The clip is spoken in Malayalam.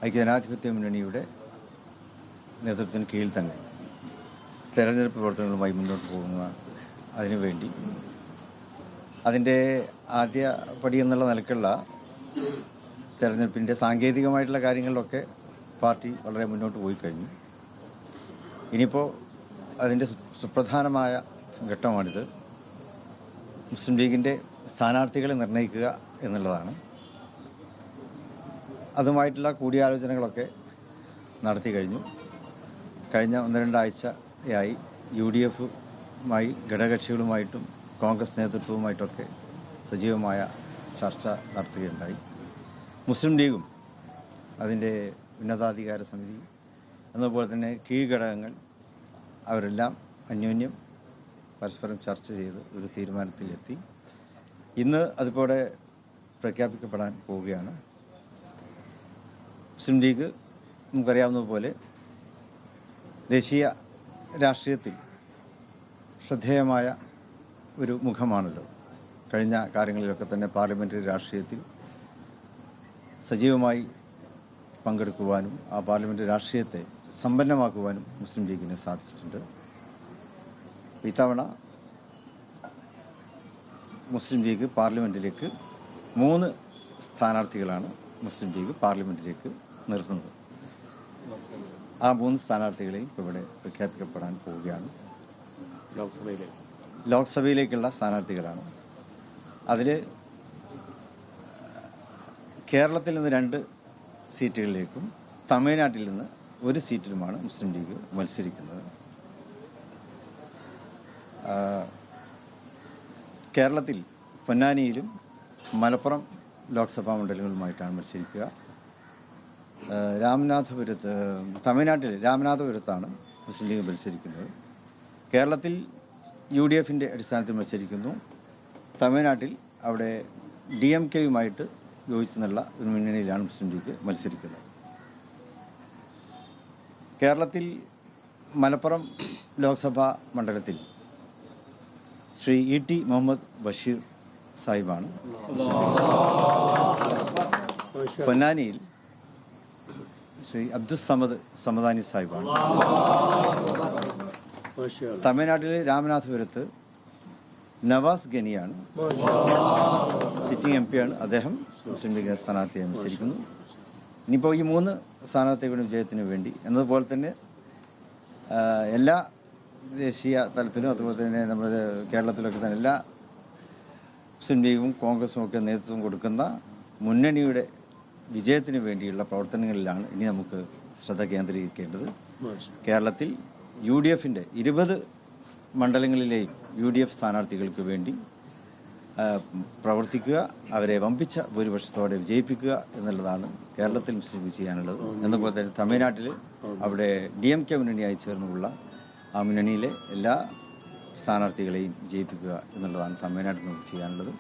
ഐക്യജനാധിപത്യ മുന്നണിയുടെ നേതൃത്വത്തിന് കീഴിൽ തന്നെ തെരഞ്ഞെടുപ്പ് പ്രവർത്തനങ്ങളുമായി മുന്നോട്ട് പോകുന്ന അതിനുവേണ്ടി അതിൻ്റെ ആദ്യ പടി എന്നുള്ള നിലക്കുള്ള തെരഞ്ഞെടുപ്പിൻ്റെ സാങ്കേതികമായിട്ടുള്ള കാര്യങ്ങളിലൊക്കെ പാർട്ടി വളരെ മുന്നോട്ട് പോയി കഴിഞ്ഞു. ഇനിയിപ്പോൾ അതിൻ്റെ സുപ്രധാനമായ ഘട്ടമാണിത്. മുസ്ലിം ലീഗിൻ്റെ സ്ഥാനാർത്ഥികളെ നിർണ്ണയിക്കുക എന്നുള്ളതാണ്. അതുമായിട്ടുള്ള കൂടിയാലോചനകളൊക്കെ നടത്തി കഴിഞ്ഞു. കഴിഞ്ഞ 1-2 ആഴ്ചയായി UDFുമായി ഘടകകക്ഷികളുമായിട്ടും കോൺഗ്രസ് നേതൃത്വവുമായിട്ടൊക്കെ സജീവമായ ചർച്ച നടത്തുകയുണ്ടായി. മുസ്ലിം ലീഗും അതിൻ്റെ ഉന്നതാധികാര സമിതി അതുപോലെ തന്നെ കീഴ്ഘടകങ്ങൾ അവരെല്ലാം അന്യോന്യം പരസ്പരം ചർച്ച ചെയ്ത് ഒരു തീരുമാനത്തിലെത്തി. ഇന്ന് അതിപ്പോടെ പ്രഖ്യാപിക്കപ്പെടാൻ പോവുകയാണ്. മുസ്ലിം ലീഗ് നമുക്കറിയാവുന്നതുപോലെ ദേശീയ രാഷ്ട്രീയത്തിൽ ശ്രദ്ധേയമായ ഒരു മുഖമാണല്ലോ. കഴിഞ്ഞ കാര്യങ്ങളിലൊക്കെ തന്നെ പാർലമെൻ്ററി രാഷ്ട്രീയത്തിൽ സജീവമായി പങ്കെടുക്കുവാനും ആ പാർലമെൻ്ററി രാഷ്ട്രീയത്തെ സമ്പന്നമാക്കുവാനും മുസ്ലിം ലീഗിന് സാധിച്ചിട്ടുണ്ട്. ഇത്തവണ മുസ്ലിം ലീഗ് പാർലമെൻറ്റിലേക്ക് 3 സ്ഥാനാർത്ഥികളാണ് മുസ്ലിം ലീഗ് പാർലമെൻറ്റിലേക്ക് നിർത്തുന്നത്. ആ 3 സ്ഥാനാർത്ഥികളെയും ഇവിടെ പ്രഖ്യാപിക്കപ്പെടാൻ പോവുകയാണ്. ലോക്സഭയിലേക്കുള്ള സ്ഥാനാർത്ഥികളാണ്. അതിൽ കേരളത്തിൽ നിന്ന് 2 സീറ്റുകളിലേക്കും തമിഴ്നാട്ടിൽ നിന്ന് 1 സീറ്റിലുമാണ് മുസ്ലിം ലീഗ് മത്സരിക്കുന്നത്. കേരളത്തിൽ പൊന്നാനിയിലും മലപ്പുറം ലോക്സഭാ മണ്ഡലങ്ങളുമായിട്ടാണ് മത്സരിക്കുക. തമിഴ്നാട്ടിൽ രാമനാഥപുരത്താണ് മുസ്ലിം ലീഗ് മത്സരിക്കുന്നത്. കേരളത്തിൽ UDFിൻ്റെ അടിസ്ഥാനത്തിൽ മത്സരിക്കുന്നു. തമിഴ്നാട്ടിൽ അവിടെ DMKയുമായിട്ട് യോജിച്ചെന്നുള്ള ഒരു മുന്നണിയിലാണ് മുസ്ലിം ലീഗ് മത്സരിക്കുന്നത്. കേരളത്തിൽ മലപ്പുറം ലോക്സഭാ മണ്ഡലത്തിൽ ശ്രീ ET മുഹമ്മദ് ബഷീർ സാഹിബാണ്. പൊന്നാനിയിൽ ശ്രീ അബ്ദുസ് സമദാനി സാഹിബാണ്. തമിഴ്നാട്ടിലെ രാമനാഥപുരത്ത് നവാസ് ഗനിയാണ്, സിറ്റിംഗ് MP ആണ്. അദ്ദേഹം മുസ്ലിം ലീഗിന്റെ സ്ഥാനാർത്ഥിയായി മത്സരിക്കുന്നു. ഇനിയിപ്പോൾ ഈ 3 സ്ഥാനാർത്ഥികളുടെ വിജയത്തിന് വേണ്ടി എന്നതുപോലെ തന്നെ എല്ലാ ദേശീയ തലത്തിലും അതുപോലെ തന്നെ നമ്മുടെ കേരളത്തിലൊക്കെ തന്നെ എല്ലാ മുസ്ലിം ലീഗും കോൺഗ്രസും ഒക്കെ നേതൃത്വം കൊടുക്കുന്ന മുന്നണിയുടെ വിജയത്തിന് വേണ്ടിയുള്ള പ്രവർത്തനങ്ങളിലാണ് ഇനി നമുക്ക് ശ്രദ്ധ കേന്ദ്രീകരിക്കേണ്ടത്. കേരളത്തിൽ UDFിൻ്റെ 20 മണ്ഡലങ്ങളിലെയും UDF സ്ഥാനാർത്ഥികൾക്ക് വേണ്ടി പ്രവർത്തിക്കുക, അവരെ വമ്പിച്ച ഭൂരിപക്ഷത്തോടെ വിജയിപ്പിക്കുക എന്നുള്ളതാണ് കേരളത്തിൽ മുസ്ലിം ലീഗ് ചെയ്യാനുള്ളത്. എന്നതുപോലെ തന്നെ തമിഴ്നാട്ടിൽ അവിടെ DMK മുന്നണിയായി ചേർന്നുള്ള ആ മുന്നണിയിലെ എല്ലാ സ്ഥാനാർത്ഥികളെയും വിജയിപ്പിക്കുക എന്നുള്ളതാണ് തമിഴ്നാട്ടിൽ നമുക്ക് ചെയ്യാനുള്ളത്.